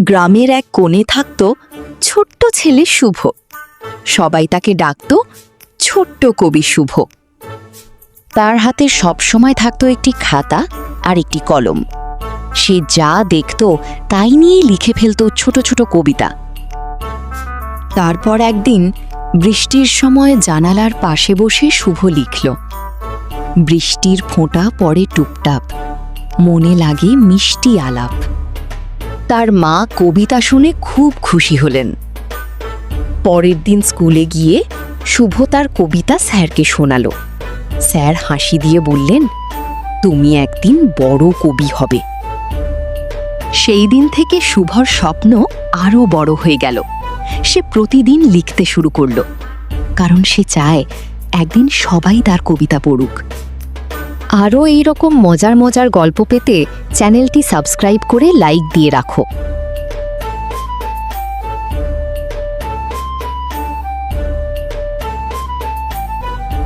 গ্রামের এক কোণে থাকত ছোট্ট ছেলে শুভ। সবাই তাকে ডাকত ছোট্ট কবি শুভ। তার হাতে সবসময় থাকত একটি খাতা আর একটি কলম। সে যা দেখত তাই নিয়ে লিখে ফেলত ছোট ছোট কবিতা। তারপর একদিন বৃষ্টির সময় জানালার পাশে বসে শুভ লিখল। বৃষ্টির ফোঁটা পড়ে টুপটাপ, মনে লাগে মিষ্টি আলাপ। তার মা কবিতা শুনে খুব খুশি হলেন। পরের দিন স্কুলে গিয়ে শুভ তার কবিতা স্যারকে শোনালো। স্যার হাসি দিয়ে বললেন, তুমি একদিন বড় কবি হবে। সেই দিন থেকে শুভর স্বপ্ন আরও বড় হয়ে গেল। সে প্রতিদিন লিখতে শুরু করল, কারণ সে চায় একদিন সবাই তার কবিতা পড়ুক। আরও এইরকম মজার মজার গল্প পেতে চ্যানেলটি সাবস্ক্রাইব করে লাইক দিয়ে রাখো।